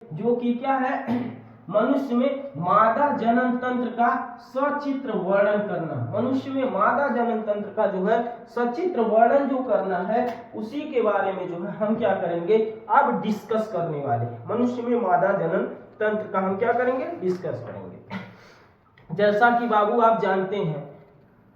जो कि क्या है, मनुष्य में मादा जनन तंत्र का सचित्र वर्णन करना। मनुष्य में मादा जनन तंत्र का जो है सचित्र वर्णन जो करना है, उसी के बारे में जो है हम क्या करेंगे, अब डिस्कस करने वाले। मनुष्य में मादा जनन तंत्र का हम क्या करेंगे, डिस्कस करेंगे। जैसा कि बाबू आप जानते हैं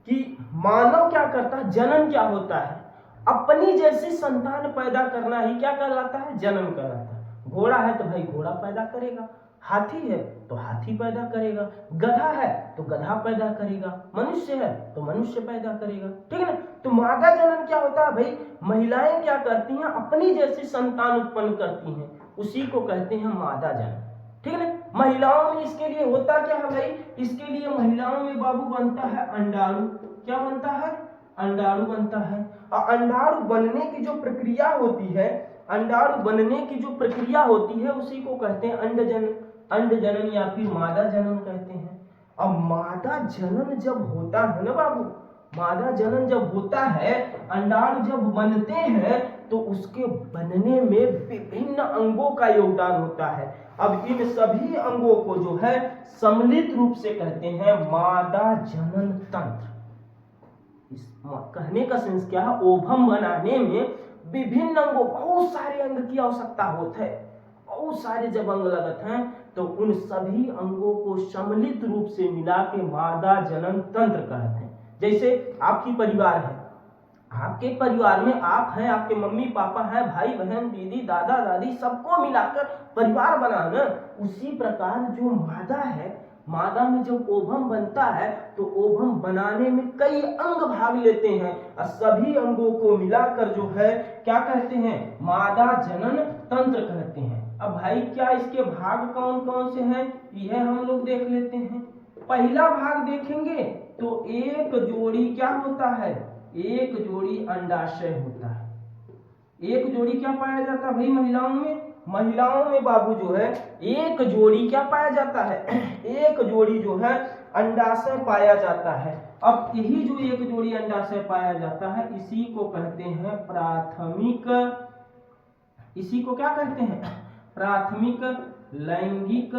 कि मानव क्या करता है, जनन क्या होता है, अपनी जैसी संतान पैदा करना ही क्या कहलाता है, जन्म कहलाता है। घोड़ा है तो भाई घोड़ा पैदा करेगा, हाथी है तो हाथी पैदा करेगा, गधा है तो गधा पैदा करेगा, मनुष्य है तो मनुष्य पैदा करेगा, ठीक है ना। तो मादा जनन क्या होता है भाई, महिलाएं क्या करती हैं, अपनी जैसी संतान उत्पन्न करती हैं, उसी को कहते हैं मादा जनन, ठीक है ना। महिलाओं में इसके लिए होता क्या है भाई, इसके लिए महिलाओं में बाबू बनता है अंडाणु। क्या बनता है, अंडाणु बनता है। और अंडाणु बनने की जो प्रक्रिया होती है, अंडाणु बनने की जो प्रक्रिया होती है, उसी को कहते हैं अंडजनन। अंडजनन या फिर मादा जनन कहते हैं। अब मादा जनन जब होता है ना बाबू, मादा जनन जब होता है, अंडाणु जब बनते हैं, तो उसके बनने में विभिन्न अंगों का योगदान होता है। अब इन सभी अंगों को जो है सम्मिलित रूप से कहते हैं मादा जनन तंत्र। इस कहने का सेंस क्या है, ओवम बनाने में विभिन्न अंगों, बहुत सारे अंग की आवश्यकता होती है। बहुत सारे जब अंग लगते हैं तो उन सभी अंगों को सम्मिलित रूप से मिला के मादा जनन तंत्र कहते हैं। जैसे आपकी परिवार है, आपके परिवार में आप हैं, आपके मम्मी पापा हैं, भाई बहन, दीदी दादा दादी, सबको मिलाकर परिवार बनाना। उसी प्रकार जो मादा है, मादा में जब ओवम बनता है तो ओवम बनाने में कई अंग भाग लेते हैं, और सभी अंगों को मिलाकर जो है क्या कहते हैं, मादा जनन तंत्र कहते हैं। अब भाई क्या इसके भाग कौन कौन से हैं, यह हम लोग देख लेते हैं। पहला भाग देखेंगे तो एक जोड़ी क्या होता है, एक जोड़ी अंडाशय होता है। एक जोड़ी क्या पाया जाता है भाई महिलाओं में, महिलाओं में बाबू जो है एक जोड़ी क्या पाया जाता है, एक जोड़ी जो है अंडाशय पाया जाता है। अब यही जो एक जोड़ी अंडाशय पाया जाता है, इसी को कहते हैं प्राथमिक, इसी को क्या कहते हैं, प्राथमिक लैंगिक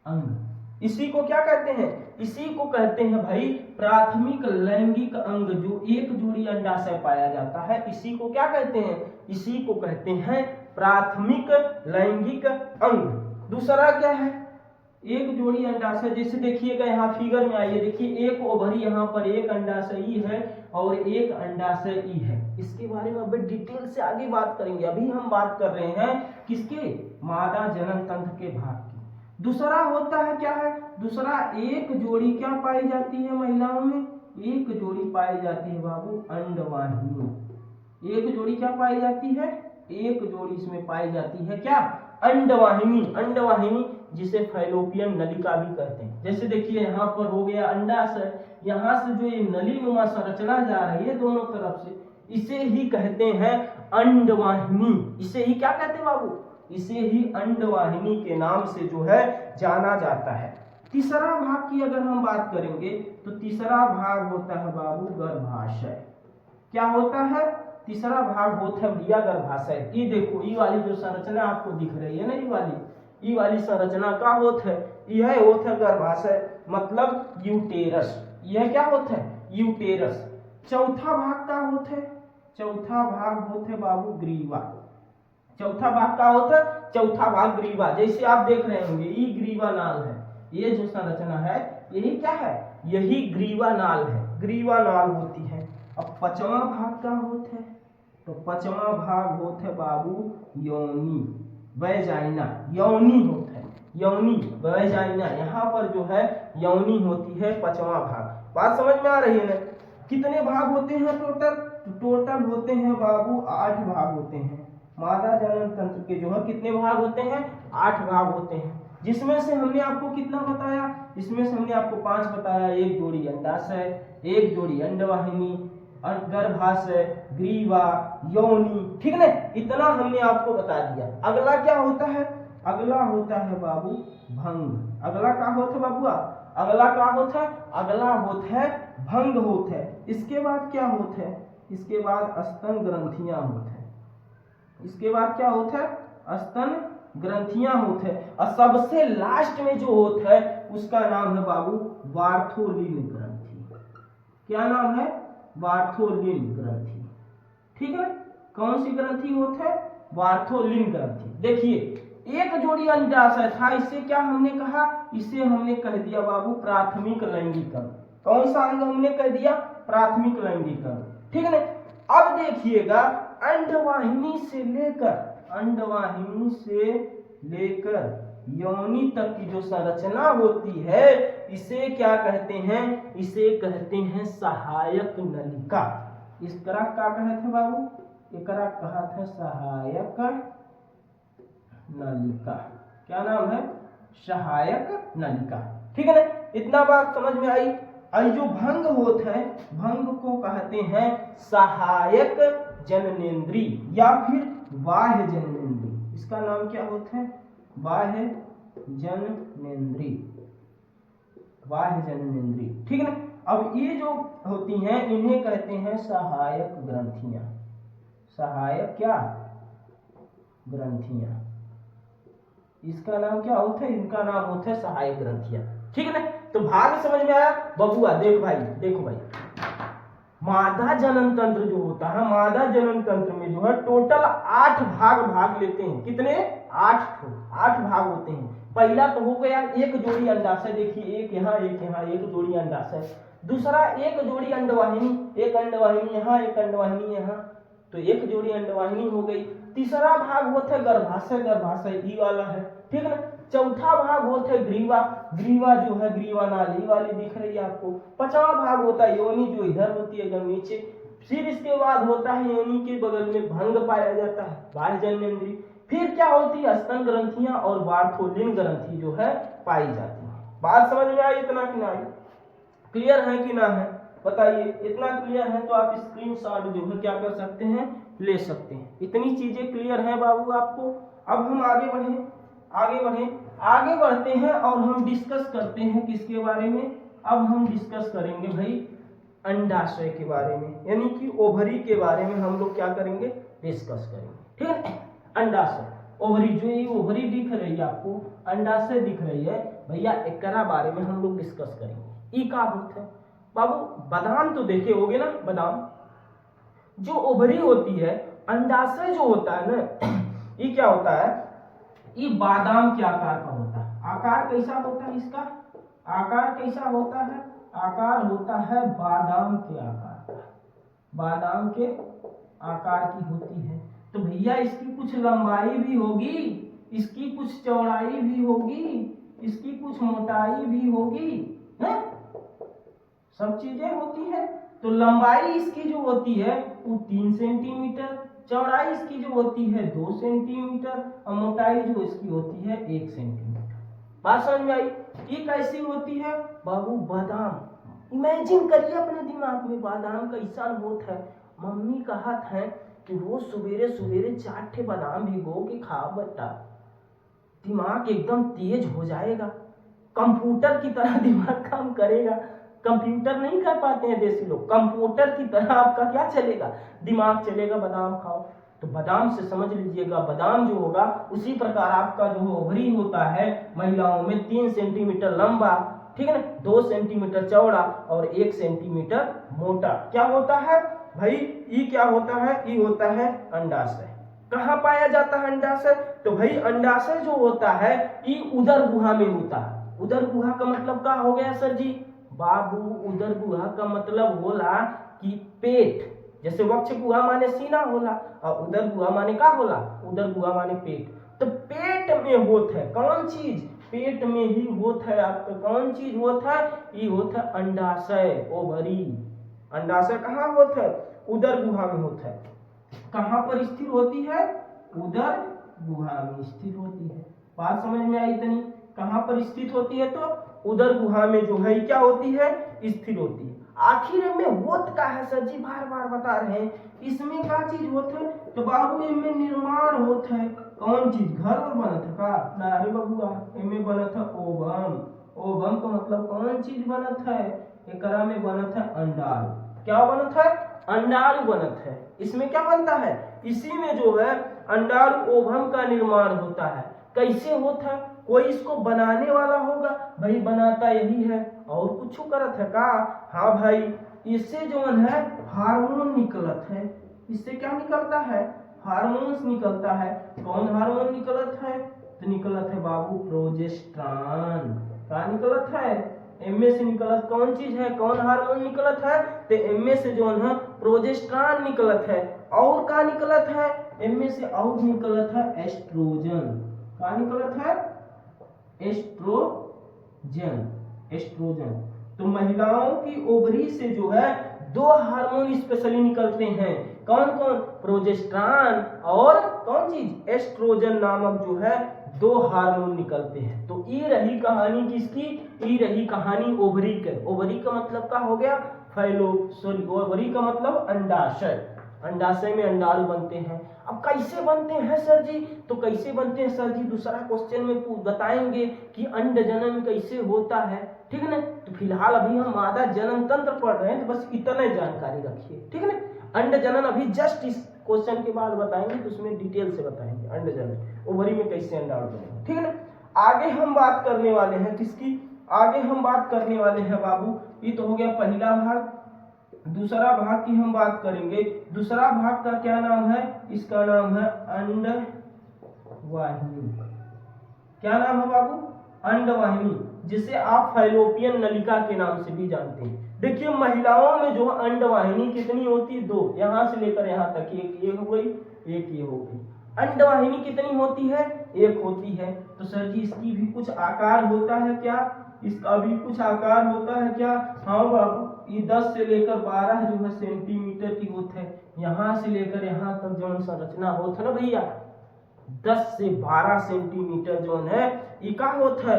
अंग। इसी को क्या कहते हैं, इसी को कहते हैं भाई प्राथमिक लैंगिक अंग। जो एक जोड़ी अंडाशय पाया जाता है, इसी को क्या कहते हैं, इसी को कहते हैं प्राथमिक लैंगिक अंग। दूसरा क्या है, एक जोड़ी अंडाशय, जैसे देखिएगा यहाँ फिगर में आइए, देखिए एक ओवरी यहाँ पर एक अंडाशय ई है और एक अंडाशय ई है। इसके बारे में अब डिटेल से आगे बात करेंगे। अभी हम बात कर रहे हैं किसके, मादा जनन तंत्र के भाग की। दूसरा होता है क्या है, दूसरा एक जोड़ी क्या पाई जाती है महिलाओं में, एक जोड़ी पाई जाती है बाबू अंडवाहिनी। एक जोड़ी क्या पाई जाती है, एक जोड़ी इसमें पाई जाती है क्या, अंडवाहिनी। अंडवाहिनी जिसे फैलोपियन नलिका भी कहते हैं। जैसे देखिए यहाँ पर हो गया अंडाशय, यहाँ से जो ये नलीनुमा संरचना जा रही है दोनों तरफ से, इसे ही कहते हैं अंडवाहिनी। इसे ही क्या कहते हैं बाबू, इसे ही अंडवाहिनी के नाम से जो है जाना जाता है। तीसरा भाग की अगर हम बात करेंगे तो तीसरा भाग होता है बाबू गर्भाशय। क्या होता है, तीसरा भाग होता है भैया गर्भाशय। ये देखो ये वाली जो संरचना आपको दिख रही है ना, ये वाली संरचना का होता है, यह होता है गर्भाशय, मतलब यूटेरस। यह क्या होता है, यूटेरस। चौथा भाग का होता है, चौथा भाग होता है बाबू ग्रीवा। चौथा भाग का होता है, चौथा भाग ग्रीवा। जैसे आप देख रहे होंगे ये ग्रीवा नाल है, ये जो संरचना है यही क्या है, यही ग्रीवा नाल है, ग्रीवा नाल होती है। अब पांचवा भाग का होता है, तो पांचवा भाग होता है बाबू योनि, वैजाइना। योनि होता है, योनि वैजाइना, यहाँ पर जो है योनि होती है पांचवा भाग। बात समझ में आ रही है ना। कितने भाग होते हैं टोटल, टोटल होते हैं बाबू 8 भाग होते हैं। मादा जनन तंत्र के जो है कितने भाग होते हैं, 8 भाग होते हैं। जिसमें से हमने आपको कितना बताया, इसमें से हमने आपको 5 बताया। एक जोड़ी अंडाशय, एक जोड़ी अंडवाहिनी, गर्भाशय, ग्रीवा, योनि, ठीक है ना, इतना हमने आपको बता दिया। अगला क्या होता है, अगला होता है बाबू भंग। अगला क्या होता है बाबू, अगला क्या होता है, अगला होता है भंग होता है। इसके बाद क्या होता है, इसके बाद स्तन ग्रंथियां होता है। इसके बाद क्या होता है, स्तन ग्रंथियां होते हैं, और सबसे लास्ट में जो होता है उसका नाम है बाबू बार्थोलिन ग्रंथि। क्या नाम है? बार्थोलिन ग्रंथि। ठीक है, कौन सी ग्रंथि होता है? बार्थोलिन ग्रंथि। देखिए, एक जोड़ी अंडाशय था, इसे क्या हमने कहा? इसे हमने कह दिया बाबू प्राथमिक लैंगिकन। कौन सा अंग हमने कह दिया? प्राथमिक लैंगिकन। ठीक है ना। अब देखिएगा, अंडवाहिनी से लेकर योनि तक की जो संरचना होती है, इसे क्या कहते हैं? इसे कहते हैं सहायक नलिका। इस तरह क्या कहते बाबू? एकरा कहते हैं सहायक नलिका। क्या नाम है? सहायक नलिका। ठीक है ना। इतना बात समझ में आई। आई जो भंग होता है, भंग को कहते हैं सहायक जननेंद्री या फिर बाह्य जननेंद्री। इसका नाम क्या होता है? बाह्य जननेंद्री। बाह्य जननेंद्री। ठीक है ना। अब ये जो होती हैं, इन्हें कहते हैं सहायक ग्रंथियां। सहायक क्या? ग्रंथियां। इसका नाम क्या होता है? इनका नाम होता है सहायक ग्रंथियां। ठीक है ना। तो भाग समझ में आया बबुआ? देखो भाई, मादा जनन तंत्र जो होता है, मादा जनन तंत्र में जो है टोटल 8 भाग लेते हैं। कितने? 8 भाग होते हैं। पहला तो हो गया एक जोड़ी अंडाशय। देखिए, एक यहाँ, एक जोड़ी अंडाशय। दूसरा एक जोड़ी अंडवाहिनी, एक अंडवाहिनी यहाँ, एक अंडवाहिनी यहाँ, तो एक जोड़ी अंडवाहिनी हो गई। तीसरा भाग होता है गर्भाशय, ई वाला है। ठीक है ना। चौथा भाग होता है ग्रीवा जो है ग्रीवा नाली वाली दिख रही है आपको। पांचवा भाग होता है योनि, जो इधर होती है एकदम नीचे। फिर इसके बाद होता है योनि के बगल में भंग पाया जाता है, बाह्य जननेंद्री। फिर क्या होती है? स्तन ग्रंथियां और बार्थोलिन ग्रंथि जो है पाई जाती है। बात समझ में आई? इतना कि ना आई? क्लियर है कि ना है? बताइए। इतना क्लियर है तो आप स्क्रीनशॉट जो है क्या कर सकते हैं? ले सकते हैं। इतनी चीजें क्लियर है बाबू आपको। अब हम आगे बढ़ते हैं और हम डिस्कस करते हैं किसके बारे में? अब हम डिस्कस करेंगे भाई अंडाशय के बारे में, यानी कि ओवरी के बारे में हम लोग क्या करेंगे? डिस्कस करेंगे। ठीक है। अंडाशय, ओवरी, जो ये ओवरी दिख रही है आपको, अंडाशय दिख रही है भैया, एकरा बारे में हम लोग डिस्कस करेंगे। ई का होता है बाबू? बादाम तो देखे होगे ना। बादाम जो ओवरी होती है, अंडाशय जो होता है ना, ये क्या होता है? ये बादाम के आकार का होता है। आकार कैसा होता है इसका? आकार कैसा होता है? आकार होता है बादाम के आकार का। बादाम के आकार की होती है। तो भैया इसकी कुछ लंबाई भी होगी, इसकी कुछ चौड़ाई भी होगी, इसकी कुछ मोटाई भी होगी, है? सब चीजें होती है। तो लंबाई इसकी जो होती है वो 3 सेंटीमीटर, चौड़ाई इसकी जो होती है 2 सेंटीमीटर, और मोटाई जो इसकी होती है 1 सेंटीमीटर। बात समझ में आई? ये कैसी होती है बाबू? बादाम। इमेजिन करिए अपने दिमाग में, बादाम कैसा होता है। मम्मी कहत है कि रोज सवेरे सवेरे 4 ठे बादाम भिगो के खा बेटा, दिमाग एकदम तेज हो जाएगा, कंप्यूटर की तरह दिमाग काम करेगा। कंप्यूटर नहीं कर पाते हैं देसी लोग, कंप्यूटर की तरह आपका क्या चलेगा? दिमाग चलेगा। बादाम खाओ। तो बादाम से समझ लीजिएगा, बादाम जो होगा उसी प्रकार आपका जो ओवरी होता है महिलाओं में 3 सेंटीमीटर लंबा, ठीक है ना, 2 सेंटीमीटर चौड़ा और 1 सेंटीमीटर मोटा। क्या होता है भाई? ये क्या होता है? ये होता है अंडाशय। कहाँ पाया जाता है अंडाशय? तो भाई अंडाशय जो होता है ये उदर गुहा में होता है। उदर गुहा का मतलब क्या हो गया सर जी? बाबू, उदर गुहा का मतलब होला कि पेट, जैसे वक्ष गुहा माने सीना होला और उदर गुहा माने का होला? उदर गुहा माने पेट। तो पेट में होता है कौन चीज? पेट में ही होता है आपका कौन चीज होता है? ये होता है अंडाशय, ओवरी। अंडाशय कहाँ होता है? उदर गुहा में होता है। कहाँ पर स्थिर होती है? उदर गुहा में स्थिर होती है। बात समझ में आई इतनी? कहाँ पर स्थित होती है? तो उदर गुहा में जो है क्या होती है? स्थिर होती है। आखिर में होत का है सर जी? बार बार बता रहे हैं। इसमें क्या चीज होता है? तो बाबू इनमें निर्माण होता है। कौन चीज? घर में बनत है का? ना रे बबुआ, इनमें बनत है ओवम। ओवम का मतलब कौन चीज बनत है? एकरा में बनत है अंडाणु। क्या बनत है? अंडाणु बनत है। इसमें क्या बनता है? इसी में जो है अंडाणु ओवम का निर्माण होता है। कैसे होता है? कोई इसको बनाने वाला होगा, भाई बनाता यही है और कुछ करत है का? हाँ भाई, इससे जो है हार्मोन निकलत है। इससे क्या निकलता है? हार्मोन्स निकलता है। कौन हार्मोन निकलत है? तो निकलत है बाबू प्रोजेस्टेरॉन। क्या निकलत है? एमए से निकलत कौन चीज है? कौन हार्मोन निकलत है? तो एमए से जो है प्रोजेस्टेरॉन निकलत है। और क्या निकलत है? एमए से और निकलत है एस्ट्रोजन। क्या निकलत है? एस्ट्रोजन। एस्ट्रोजन। तो महिलाओं की ओवरी से जो है दो हार्मोन स्पेशली निकलते हैं। कौन कौन? प्रोजेस्टेरॉन और कौन चीज? एस्ट्रोजन नामक जो है दो हार्मोन निकलते हैं। तो ये रही कहानी किसकी? ये रही कहानी ओवरी के। ओवरी का मतलब क्या हो गया? ओवरी का मतलब अंडाशय। अंडाशय में अंडाणु बनते हैं। अब कैसे बनते हैं सर जी? तो कैसे बनते हैं सर जी दूसरा क्वेश्चन में बताएंगे कि अंड जनन कैसे होता है, ठीक है ना। तो फिलहाल अभी हम मादा जनन तंत्र पढ़ रहे हैं, तो बस इतना जानकारी रखिए, ठीक है ना। अंड जनन अभी जस्ट इस क्वेश्चन के बाद बताएंगे, तो उसमें डिटेल से बताएंगे अंड जनन ओवरी में कैसे अंडाणु बनेगा, ठीक है ना। आगे हम बात करने वाले हैं किसकी? आगे हम बात करने वाले हैं बाबू, ये तो हो गया पहला भाग। दूसरा भाग की हम बात करेंगे। दूसरा भाग का क्या नाम है? इसका नाम है अंडवाहिनी। क्या नाम है बाबू? अंडवाहिनी, जिसे आप फैलोपियन नलिका के नाम से भी जानते हैं। देखिए महिलाओं में जो अंडवाहिनी कितनी होती है? दो। यहां से लेकर यहां तक एक ये हो गई, एक ये हो गई। अंडवाहिनी कितनी होती है? एक होती है। तो सर जी इसकी भी कुछ आकार होता है क्या? इसका भी कुछ आकार होता है क्या? हाँ बाबू, ये 10 से लेकर 12 जो है सेंटीमीटर की होती है। यहाँ से लेकर यहाँ तक जो संरचना होता है ना भैया, 10 से 12 सेंटीमीटर जो है ये का होता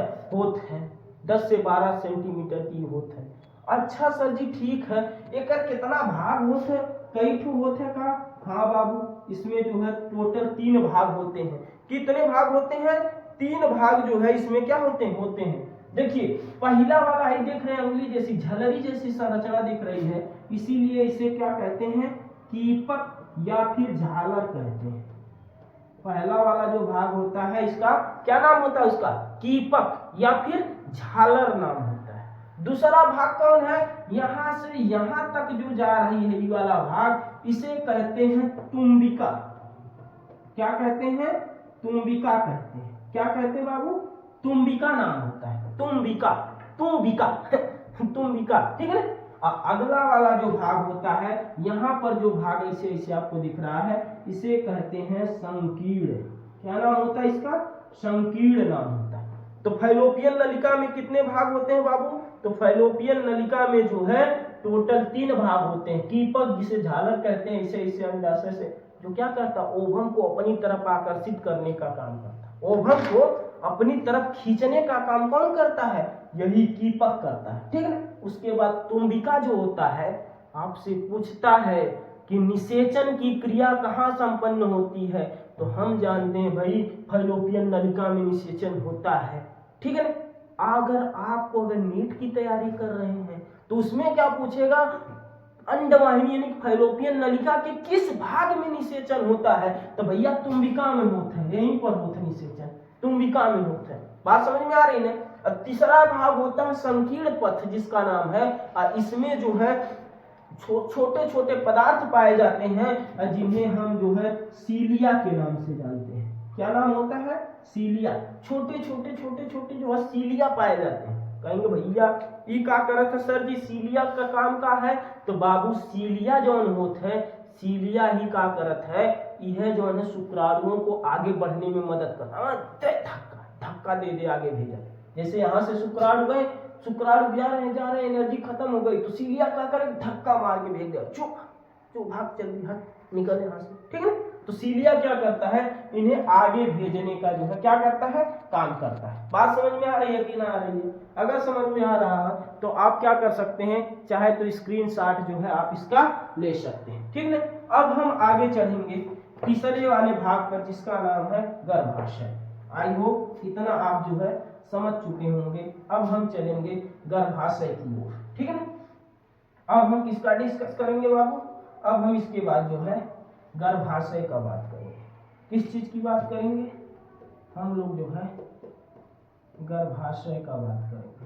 है 10 से 12 सेंटीमीटर की होता है। अच्छा सर जी ठीक है, एक कितना भाग होते हैं? कई ठू होते हैं का? हाँ बाबू, इसमें जो है टोटल 3 भाग होते हैं। कितने भाग होते हैं? 3 भाग जो है इसमें क्या होते हैं। देखिए पहला वाला है, देख रहे हैं उंगली जैसी झलरी जैसी संरचना दिख रही है, इसीलिए इसे क्या कहते हैं? कीपक या फिर झालर कहते हैं। पहला वाला जो भाग होता है इसका क्या नाम होता है? उसका कीपक या फिर झालर नाम होता है। दूसरा भाग कौन है? यहां से यहां तक जो जा रही है ये वाला भाग, इसे कहते हैं तुम्बिका। क्या कहते हैं? तुम्बिका कहते हैं। क्या कहते हैं बाबू? तुम्बिका नाम होता है। तुम्बिका, तुम्बिका, ठीक है। अगला वाला जो भाग होता है, यहाँ पर जो भाग ऐसे ऐसे आपको दिख रहा है, इसे कहते हैं संकीर्ण। क्या नाम होता है इसका? संकीर्ण नाम होता है। तो फैलोपियन नलिका में कितने भाग होते हैं बाबू? तो फैलोपियन नलिका में जो है टोटल 3 भाग होते हैं। कीपक जिसे झालर कहते हैं, इसे इसे अंडाशय से जो क्या करता है, ओवम को अपनी तरफ आकर्षित करने का काम करता है। ओवम को अपनी तरफ खींचने का काम कौन करता है? यही कीपक करता है, ठीक है ना। उसके बाद तुम्बिका जो होता है, आपसे पूछता है कि निषेचन की क्रिया कहाँ संपन्न होती है, तो हम जानते हैं भाई फैलोपियन नलिका में निषेचन होता है, ठीक है ना। अगर नीट की तैयारी कर रहे हैं तो उसमें क्या पूछेगा? अंडवाहिनी यानी फैलोपियन नलिका के किस भाग में निषेचन होता है? तो भैया तुम्बिका में होता है, यहीं पर होता है निषेचन, तुम्बिका में होता है। बात समझ में आ रही है? तीसरा भाग होता है संकीर्ण पथ, जिसका नाम है, इसमें जो है छोटे छोटे पदार्थ पाए जाते हैं, जिन्हें हम जो है सीलिया के नाम से जानते हैं। क्या नाम होता है? सीलिया। छोटे छोटे जो है सीलिया पाए जाते हैं। कहेंगे भैया ये क्या करत है सर जी, सीलिया का काम का है? तो बाबू सीलिया जो होता है, सीलिया ही का करत है, यह जो है शुक्राणुओं को आगे बढ़ने में मदद करता है। धक्का दे दे आगे भेजा। जैसे यहाँ से शुक्राणु गए, शुक्राणु जा रहे हैं, एनर्जी खत्म हो गई, तो सीलिया क्या करे? धक्का मार के भेज दिया, चुप भाग, जल्दी हट, निकल यहाँ से, ठीक है। तो सीलिया क्या करता है? इन्हें आगे भेजने का जो है क्या करता है? काम करता है। बात समझ में आ रही है कि ना आ रही है? अगर समझ में आ रहा है तो आप क्या कर सकते हैं, चाहे तो स्क्रीनशॉट जो है आप इसका ले सकते हैं, ठीक है। अब हम आगे चलेंगे तीसरे वाले भाग पर, जिसका नाम है गर्भाशय। आई होप इतना आप जो है समझ चुके होंगे। अब हम चलेंगे गर्भाशय की ओर, ठीक है ना। अब हम किसका डिस्कस करेंगे बाबू? अब हम इसके बाद जो है गर्भाशय का बात करेंगे। किस चीज की बात करेंगे? हम लोग जो है गर्भाशय का बात करेंगे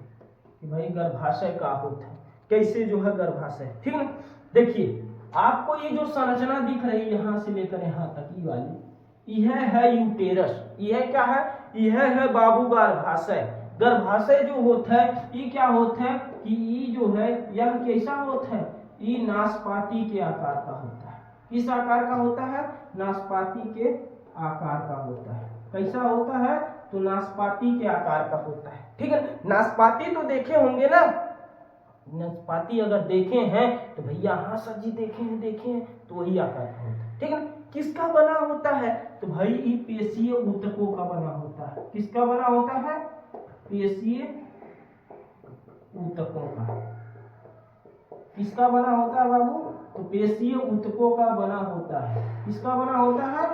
कि भाई गर्भाशय का होता है, कैसे जो है गर्भाशय, ठीक है। देखिए आपको ये जो संरचना दिख रही है यहाँ से लेकर यहाँ तक, ये वाली, यह है यूटेरस। यह क्या है? यह है बाबू गर्भाशय। गर्भाशय जो होता है ये क्या होता है कि ये जो है यह कैसा होता है, ये नाशपाती के आकार का होता है। किस आकार का होता है? नाशपाती के आकार का होता है। कैसा होता है? तो नाशपाती के आकार का होता है, ठीक है। नाशपाती तो देखे होंगे ना, नाशपाती अगर देखे हैं तो भैया हाँ सर जी देखे हैं तो वही आकार का होता है, ठीक है। किसका बना होता है? तो भाई ये पेशीय ऊतकों का बना होता है। किसका बना होता है? पेशीय ऊतकों का। किसका बना होता है बाबू? तो पेशीय ऊतकों का बना होता है। किसका बना होता है?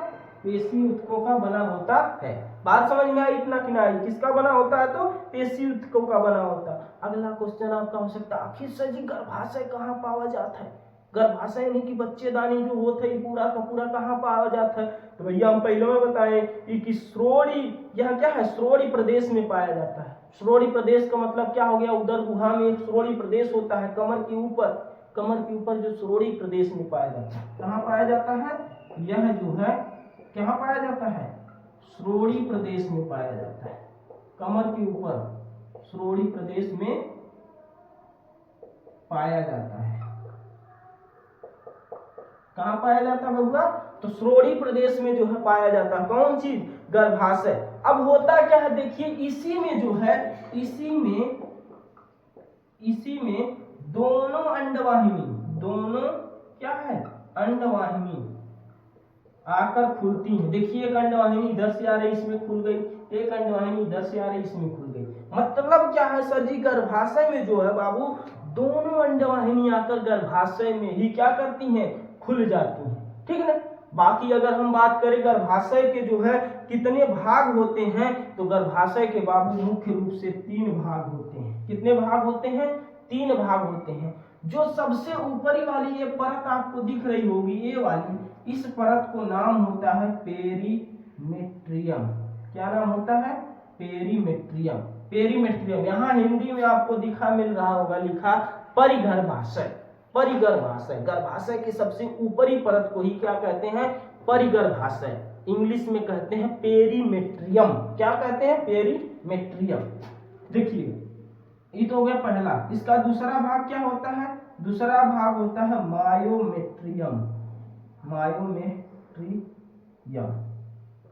पेशीय ऊतकों का बना होता है। बात समझ में आई? इतना कि ना आई? किसका बना होता है? तो पेशीय ऊतकों का बना होता है। अगला क्वेश्चन आपका हो सकता है आखिर सर जी गर्भाशय कहाँ पावा जाता है? गर्भाशय यानी कि बच्चेदानी जो होता है पूरा का पूरा कहाँ पावा जाता है? तो भैया हम पहले में बताएं कि श्रोणी, यह क्या है? श्रोणी प्रदेश में पाया जाता है। श्रोणी प्रदेश का मतलब क्या हो गया? उदर गुहा में एक श्रोणी प्रदेश होता है, कमर के ऊपर जो श्रोणी प्रदेश में पाया जाता है। कहाँ पाया जाता है? यह जो है कहाँ पाया जाता है? श्रोणी प्रदेश में पाया जाता है। कमर के ऊपर श्रोणी प्रदेश में पाया जाता है। कहाँ पाया जाता है बबुआ? तो श्रोणी प्रदेश में जो है पाया जाता है। कौन चीज? गर्भाशय। अब होता क्या है देखिए, इसी में जो है इसी में दोनों अंडवाहिनी, दोनों क्या है? अंडवाहिनी आकर खुलती है। देखिए एक अंडवाहिनी इधर से आ रही, इसमें खुल गई, एक अंडवाहिनी इधर से आ रही, इसमें खुल गई। मतलब क्या है सर जी? गर्भाशय में जो है बाबू दोनों अंडवाहिनी आकर गर्भाशय में ही क्या करती हैं? खुल जाती हैं, ठीक है ना। बाकी अगर हम बात करें गर्भाशय के जो है कितने भाग होते हैं, तो गर्भाशय के बाबू मुख्य रूप से 3 भाग होते हैं। कितने भाग होते हैं? 3 भाग होते हैं। जो सबसे ऊपरी वाली ये परत आपको दिख रही होगी, ये वाली, इस परत को नाम होता है पेरीमेट्रियम। क्या नाम होता है? पेरीमेट्रियम। पेरीमेट्रियम यहाँ हिंदी में आपको दिखा मिल रहा होगा लिखा परिगर्भाशय। परिगर्भाशय, गर्भाशय की सबसे ऊपरी परत को ही क्या कहते हैं? परिगर्भाशय। इंग्लिश में कहते हैं पेरीमेट्रियम। क्या कहते हैं? पेरीमेट्रियम। देखिए ये तो हो गया पहला। इसका दूसरा भाग क्या होता है? दूसरा भाग होता है मायोमेट्रियम।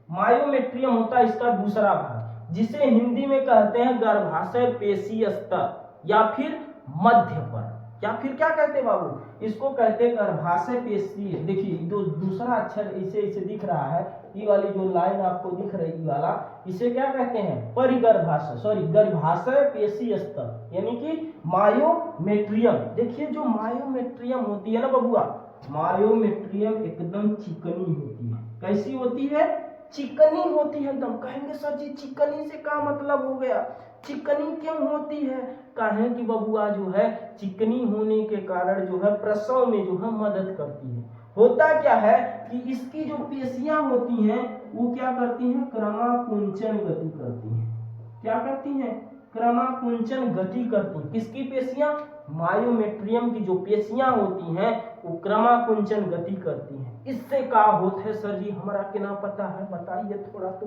मायोमेट्रियम होता है इसका दूसरा भाग, जिसे हिंदी में कहते हैं गर्भाशय पेशी स्तर या फिर मध्य पर, या फिर क्या कहते हैं बाबू? इसको कहते हैं गर्भाशय पेशी। देखिए जो दूसरा अक्षर इसे दिख रहा है, ये वाली जो लाइन आपको दिख रही वाला, इसे क्या कहते हैं? परिगर्भाशय, गर्भाशय पेशी स्तर यानी कि मायोमेट्रियम। देखिए जो मायोमेट्रियम होती है ना बबुआ, मायोमेट्रियम एकदम चिकनी होती है। कैसी होती है? चिकनी होती है एकदम। कहेंगे सर जी चिकनी से क्या मतलब हो गया? चिकनी क्यों होती है? कहें कि बबुआ जो है चिकनी होने के कारण जो है प्रसव में जो है मदद करती है। होता क्या है कि इसकी जो पेशियां होती हैं वो क्या करती हैं? क्रमाकुंचन गति करती हैं। क्या करती हैं? क्रमाकुंचन गति करती हैं। किसकी पेशियां? मायोमेट्रियम की जो पेशियां होती हैं वो क्रमाकुंचन गति करती हैं। इससे क्या होता है सर जी? हमारा क्या पता है? बताइए थोड़ा तो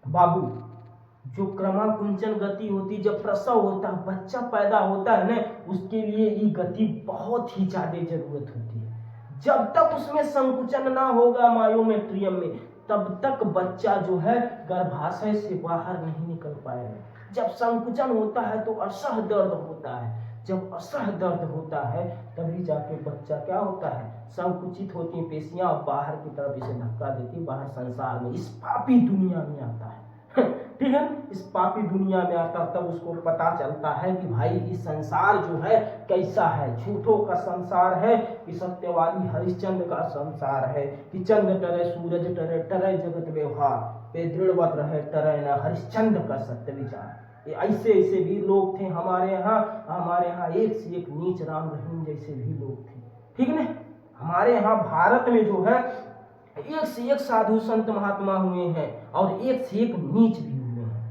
बाबू। जो क्रमाकुंचन गति होती, जब प्रसव होता है, बच्चा पैदा होता है ना, उसके लिए ये गति बहुत ही ज्यादा जरूरत होती है। जब तक उसमें संकुचन ना होगा मायोमेट्रियम में, तब तक बच्चा जो है गर्भाशय से बाहर नहीं निकल पाएगा। जब संकुचन होता है तो असह दर्द होता है। जब असह दर्द होता है तभी जाके बच्चा क्या होता है? संकुचित होती है पेशियां, बाहर की तरफ इसे धक्का देती, बाहर संसार में, इस पापी दुनिया में आता है। ठीक है, इस पापी दुनिया में आता, तब उसको पता चलता है कि भाई ये संसार जो है कैसा है, झूठों का संसार है कि सत्यवादी हरिश्चंद्र का संसार है, कि चंद्र टरे सूरज टरे टरे जगत व्यवहार पे दृढ़वत रहे टरे न हरिश्चंद्र का सत्य विचार। ऐसे ऐसे भी लोग थे हमारे यहाँ एक से एक नीच राम रहीम जैसे भी लोग थे। ठीक है, हमारे यहाँ भारत में जो है एक से एक साधु संत महात्मा हुए हैं और एक से एक नीच भी हुए हैं।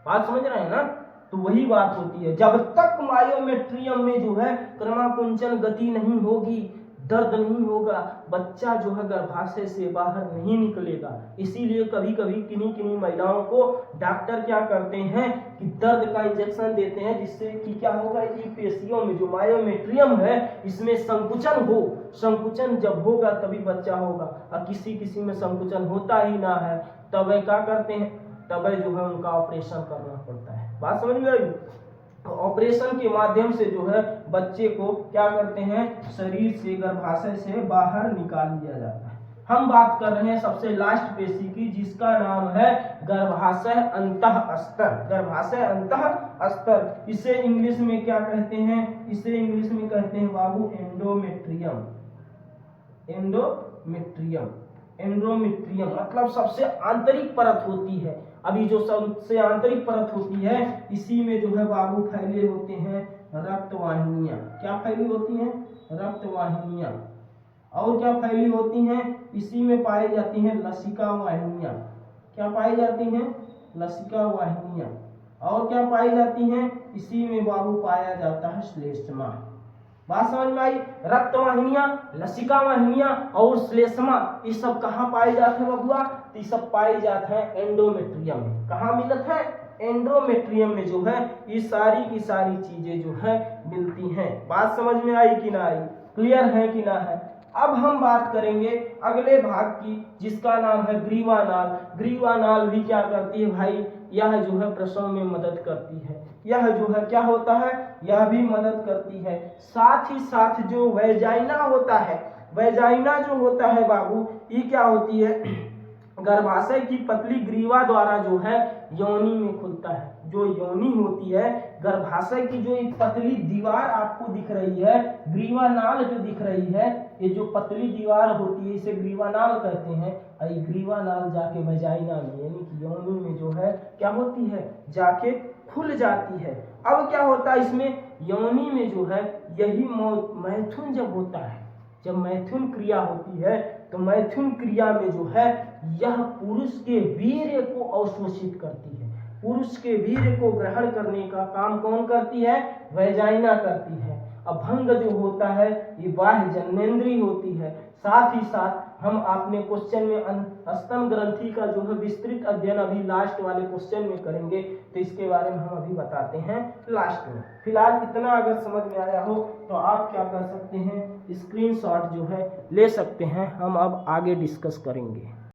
बात समझ रहे हैं ना? तो वही बात होती है, जब तक मायोमेट्रियम में जो है क्रमाकुंचन गति नहीं होगी, दर्द नहीं होगा, बच्चा जो है गर्भाशय से बाहर नहीं निकलेगा। इसीलिए कभी कभी किन्हीं किन्हीं महिलाओं को डॉक्टर क्या करते हैं कि दर्द का इंजेक्शन देते हैं, जिससे कि क्या होगा, ये पेशियों में जो मायोमेट्रियम है इसमें संकुचन हो, संकुचन जब होगा तभी बच्चा होगा। और किसी किसी में संकुचन होता ही ना है, तब वे क्या करते हैं, तब जो है उनका ऑपरेशन करना पड़ता है। बात समझ में आई? ऑपरेशन के माध्यम से जो है बच्चे को क्या करते हैं, शरीर से गर्भाशय से बाहर निकाल दिया जाता है। हम बात कर रहे हैं सबसे लास्ट पेशी की, जिसका नाम है गर्भाशय अंतःस्तर। गर्भाशय अंतःस्तर, इसे इंग्लिश में क्या कहते हैं, इसे इंग्लिश में कहते हैं बाबू एंडोमेट्रियम। एंडोमेट्रियम, एंडोमेट्रियम मतलब सबसे आंतरिक परत होती है। अभी जो सबसे आंतरिक परत होती है इसी में जो है बाबू फैले होते हैं रक्तवाहिनियां। क्या फैली होती हैं, रक्तवाहिनियां। और क्या फैली होती हैं, इसी में पाई जाती हैं लसिका वाहिनियां। क्या पाई जाती हैं, लसिका वाहिनियां। और क्या पाई जाती हैं, इसी में बाबू पाया जाता है श्लेष्मा। बात समझ में आई? रक्तवाहिनियां, लसिका वाहिनियां और श्लेष्मा, ये सब कहाँ पाए जाते हैं बबुआ? ये सब पाए जाते हैं एंडोमेट्रियम में। कहाँ मिलत है, एंडोमेट्रियम में जो है ये सारी की सारी चीजें जो है मिलती हैं। बात समझ में आई कि ना आई, क्लियर है कि ना है? अब हम बात करेंगे अगले भाग की, जिसका नाम है ग्रीवानाल। ग्रीवानाल भी क्या करती है भाई, यह जो है प्रसव में मदद करती है। यह जो है क्या होता है, यह भी मदद करती है। साथ ही साथ जो वेजाइना होता है, वेजाइना जो होता है बाबू, ये क्या होती है, गर्भाशय की पतली ग्रीवा द्वारा जो है योनि में खुलता है। जो योनि होती है, गर्भाशय की जो एक पतली दीवार आपको दिख रही है, ग्रीवानाल जो दिख रही है, ये जो पतली दीवार होती है इसे ग्रीवानाल कहते हैं। और ये ग्रीवानाल जाके वेजाइना में यानी कि योनि में जो है क्या होती है, जाके खुल जाती है। अब क्या होता है इसमें, योनि में जो है यही मैथुन जब होता है, जब मैथुन क्रिया होती है, तो मैथुन क्रिया में जो है यह पुरुष के वीर्य को अवशोषित करती है। पुरुष के वीर्य को ग्रहण करने का काम कौन करती है, वेजाइना करती है। अभंग जो होता है ये बाह्य जन्नेंद्रिय होती है। साथ ही साथ हम आपने क्वेश्चन में स्तन ग्रंथि का जो है विस्तृत अध्ययन अभी लास्ट वाले क्वेश्चन में करेंगे, तो इसके बारे में हम अभी बताते हैं लास्ट में। फिलहाल इतना अगर समझ में आया हो तो आप क्या कर सकते हैं, स्क्रीनशॉट जो है ले सकते हैं, हम अब आगे डिस्कस करेंगे।